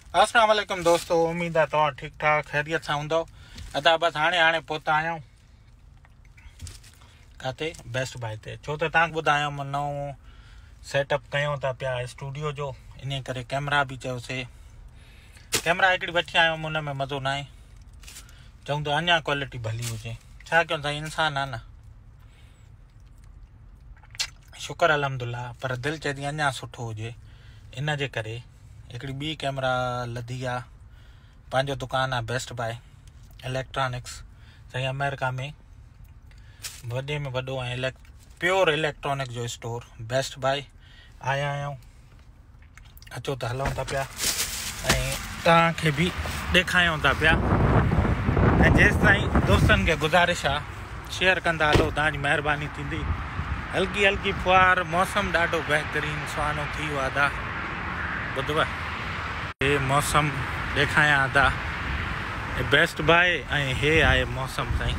अस्सलाम वालेकुम दोस्तों, उम्मीद है तो ठीक ठाक खैरियत से हूंदो। अदा बस हाणे पहुता आया काते बेस्ट बाय ते, छो तो तव्हांखे ॿुधायो नओं सेटअप कयूं था पिया स्टूडियो जो, इन करे कैमरा भी चयोसीं कैमरा हिकिड़ी वठी आयो हुन में मज़ो न आहे, चऊं तो अञा क्वालिटी भली हुजे। छा कयूं साईं, इंसान आहे न, शुक्र अल्हम्दुलिल्लाह, पर दिलि चए थी अञा सुठो हुजे। इन जे करे हिकिड़ी ॿी कैमरा लधी आहे, पंहिंजो दुकानु आहे बेस्ट बाय इलेक्ट्रॉनिक्स साईं, अमेरिका में वॾे में वॾो ऐं प्योर इलेक्ट्रॉनिक जो स्टोर बेस्ट बाय। आया आहियूं, अचो त हलूं था पिया ऐं तव्हांखे बि ॾेखारियूं था पिया। ऐं जेसि ताईं दोस्तनि खे गुज़ारिश आहे शेयर कंदा हलो, तव्हांजी महिरबानी थींदी। हल्की हल्की फुहार, मौसम ॾाढो बहितरीनु सुहानो थी वियो आहे। दा ॿुधव हे मौसम ॾेखारियां था, बेस्ट बाय ऐं हे आहे मौसम साईं।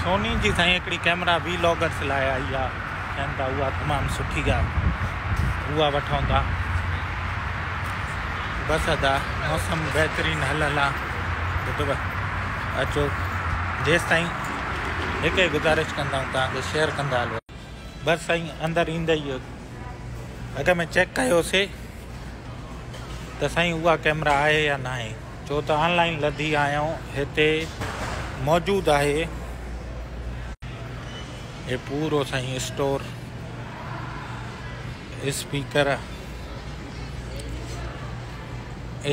सोनी जी साईं हिकिड़ी कैमरा वीलॉगर्स लाइ आई आहे, चवनि था उहा तमामु सुठी आहे, उहा वठूं था। बसि अदा मौसम बहितरीनु हलियलु आहे, ॿुधव अचो। जेसि ताईं हिकु ई गुज़ारिश कंदा आहियूं, तव्हांखे शेयर कंदा हलो। बसि साईं अंदरि ईंदे ई अॻ में चेक कयोसीं त साईं उहा कैमरा आहे या न आहे, छो त ऑनलाइन लधी आहियूं, हिते मौजूदु आहे हे पूरो साईं स्टोर।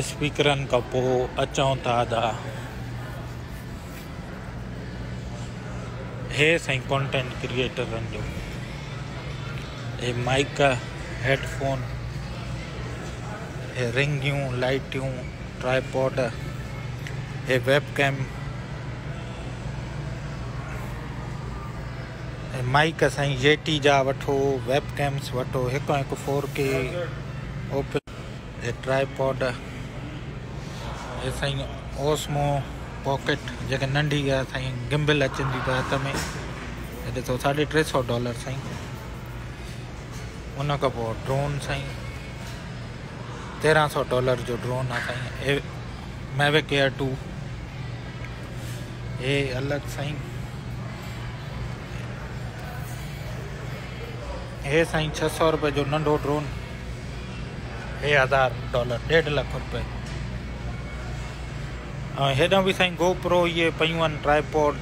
स्पीकरनि खां पोइ अचूं था दा हे साईं कंटेंट क्रिएटरनि जो, हे माइक, हेडफोन, हे रिंगियूं, लाइटियूं, ट्राईपॉड, हे वेबकैम, माइक साईं जेटी जा वठो, वेबकैम्स वठो, हिकु 4K ओपन, हे ट्राईपॉड, हे साईं ओस्मो पॉकेट जेके नंढी आहे साईं, गिम्बल अचंदी त हथ में, हे ॾिसो $350 साईं। उन खां पोइ ड्रोन साईं, $1300 जो ड्रोन आहे साईं। हे मैविक एयर 2, हे अलॻि साईं। हे साईं $600 जो नंढो ड्रोन, हे $1000, $1.5 लाख। ऐं हेॾो बि साईं गोप्रो इहे पयूं आहिनि, ट्राईपॉड,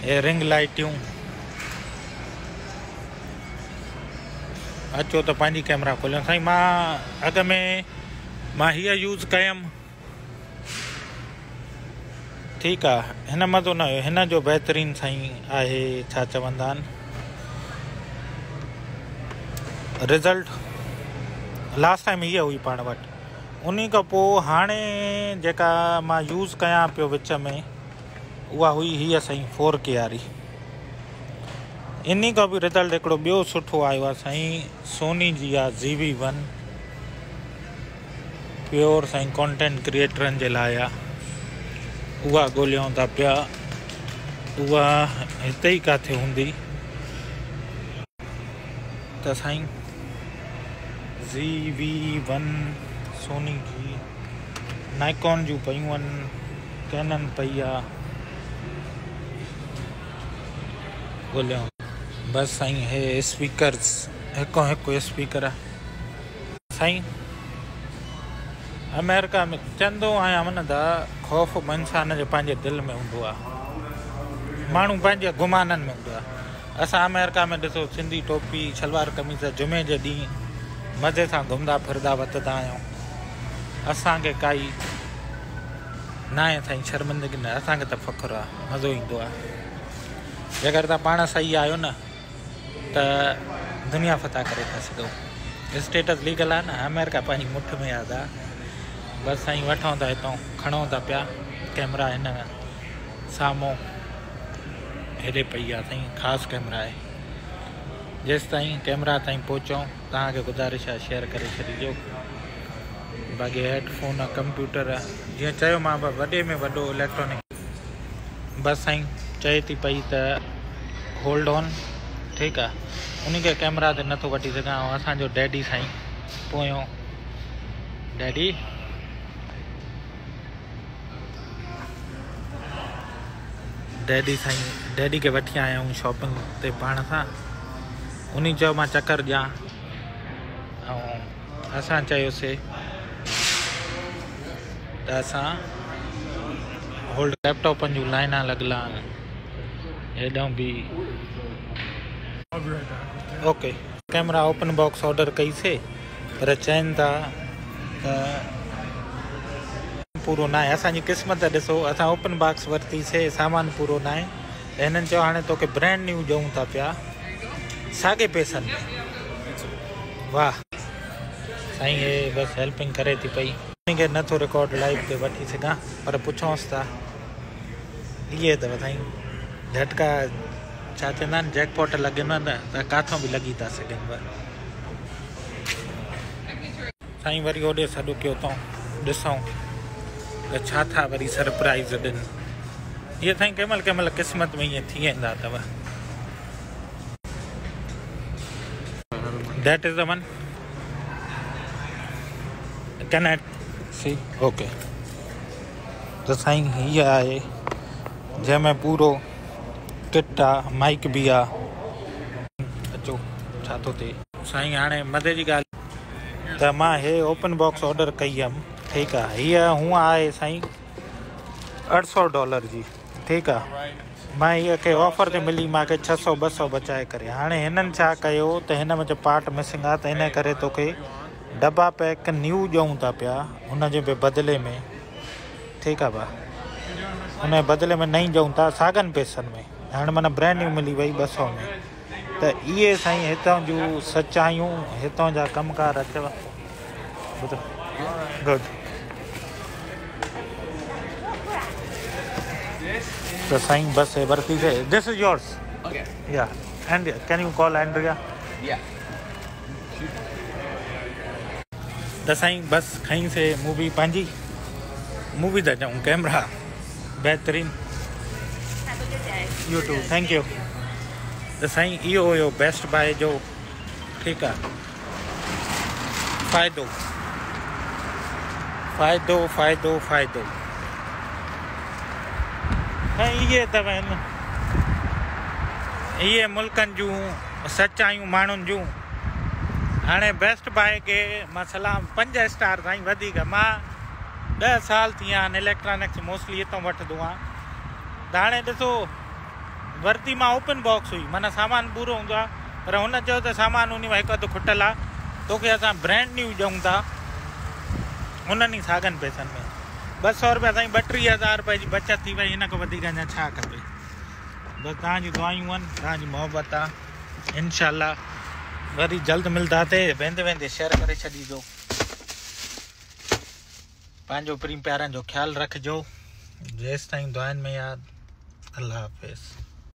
हे रिंग लाइटियूं। अचो त पंहिंजी कैमरा खोलियूं साईं। मां अॻ में हीअ यूज़ कयमि, ठीकु आहे, हिन मज़ो न हुयो। हिन जो बहितरीनु साईं आहे, छा चवंदा आहिनि, रिज़ल्ट लास्ट टाइम हीअ हुई पाण वटि। उन खां पोइ हाणे जेका मां यूज़ कयां पियो विच में, उहा हुई हीअ साईं 4K वारी। इन खां बि रिज़ल्ट हिकिड़ो ॿियो सुठो आयो आहे साईं, सोनी जी आहे ZV-1, प्योर साईं कंटेंट क्रिएटरनि जे लाइ आहे। उहा ॻोल्हियूं था पिया, उहा हिते ई किथे हूंदी त साईं। ZV-1 सोनी जी, नाइकॉन जूं पयूं आहिनि, कैनन पई आहे, ॻोल्हियूं। बसि साईं हे स्पीकर्स, हिकु स्पीकर आहे साईं। अमेरिका में चवंदो आहियां न दा, ख़ौफ़ इंसान जे पंहिंजे दिलि में हूंदो आहे, माण्हू पंहिंजे गुमाननि में हूंदो आहे। असां अमेरिका में ॾिसो, सिंधी टोपी, शलवार कमीज़, जुमे जे ॾींहुं मज़े सां घुमंदा फिरंदा वधंदा आहियूं। असांखे काई न आहे साईं शर्मिंदगी न, असांखे त फ़ख़ुरु आहे, मज़ो ईंदो आहे। जेकर तव्हां पाण सही आहियो न त दुनिया फतह करे था सघो। स्टेटस लीगल आहे न, अमेरिका पंहिंजी मुठ में आहे। बसि साईं वठूं था हितां, खणूं था पिया कैमरा। हिन साम्हूं हेॾे पई आहे साईं, ख़ासि कैमरा आहे। जेसि ताईं कैमरा ताईं पहुचूं, तव्हांखे गुज़ारिश आहे शेयर करे छॾिजो। बाक़ी हेडफोन, कंप्यूटर, जीअं चयो मां, वॾे में वॾो इलेक्ट्रॉनिक। बसि साईं चए थी पई त होल्ड ऑन, ठीकु आहे। उन खे कैमरा ते नथो वठी सघां। ऐं असांजो डैडी साईं पोयों डैडी साईं डैडी खे वठी आया आहियूं शॉपिंग ते पाण सां। उन चयो मां चकर ॾियां, ऐं असां चयोसीं त असां होल्ड लैपटॉपनि जूं लाइना लॻल आहिनि हेॾां बि। Okay, camera open box order कईसीं, पर चवनि था त पूरो न आहे। असांजी क़िस्मत ॾिसो, असां ओपन बॉक्स वरितीसीं, सामान पूरो न आहे। हिननि चयो हाणे तोखे ब्रांड न्यू ॾियूं था पिया साॻे पैसनि में। वाह साईं, हे बसि हेल्पिंग करे थी पई। उनखे नथो रिकॉर्ड लाइव ते वठी सघां, पर पुछोसि था। इहे अथव साईं झटका, छा चवंदा आहिनि, जैकपॉट लॻनि न त किथां बि लॻी था सघनि। साईं वरी होॾे सॾु कयो अथऊं, ॾिसूं त छा था वरी सरप्राइज़ ॾियनि। इहे साईं कंहिं महिल क़िस्मत में ईअं थी वेंदा अथव। That is the one, can I see? Okay, त साईं हीअ आहे जंहिंमें पूरो किट आहे, माइक बि आहे। अचो छा थो थिए साईं। हाणे मज़े जी ॻाल्हि त मां हे ओपन बॉक्स ऑर्डर कई हुअमि, ठीकु आहे। हीअ हूअं आहे साईं $800 जी, ठीकु आहे। मां हीअ खे ऑफर ते मिली मूंखे 600-200 बचाए करे। हाणे हिननि छा कयो त हिन में पार्ट मिसिंग आहे, त इन करे तोखे डब्बा पैक न्यू ॾियूं था पिया हुनजे बि बदिले में, ठीकु आहे भाउ। हुन जे बदिले में नई ॾियूं था साॻनि पैसनि में। हाणे माना ब्रांड न्यू मिली वई 200 में। त इहे साईं हितां जूं सचायूं, हितां जा कमकार अथव। गुड। तो साईं बस हे वरती थे। This is yours? Okay. या and can U call Andrea? Yeah. त साईं बस खईं से मूवी पंहिंजी, मूवी था चऊं, कैमरा बहितरीन। You too, thank you. त साईं इहो हुयो बेस्ट बाय जो, ठीकु आहे। फ़ाइदो फ़ाइदो फ़ाइदो फ़ाइदो ऐं इहे अथव इहे मुल्कनि जूं सचायूं माण्हुनि जूं। हाणे बेस्ट बाय खे मां सलाम 5 स्टार साईं वधीक। मां 10 साल थी विया आहिनि इलेक्ट्रॉनिक्स मोस्टली हितां वठंदो आहियां। त हाणे ॾिसो, वरिती मां ओपन बॉक्स हुई, माना सामान पूरो हूंदो आहे, पर हुन चयो त सामान उन में हिकु अधु खुटल आहे, तोखे असां ब्रांड न्यू ॾियूं था उन्हनि ई साॻनि पैसनि में। 200 रुपया साईं, 32,000 रुपए जी बचत थी वई। हिन खां वधीक अञा छा खपे। बसि तव्हांजी दुआयूं आहिनि, तव्हांजी मोहबत आहे। इनशाला वरी जल्द मिलंदासीं। वेंदे वेंदे शेयर करे छॾिजो। पंहिंजो प्यारनि जो ख्यालु रखिजो। जेसि ताईं दुआनि में यादि। अल्लाह हाफ़िज़।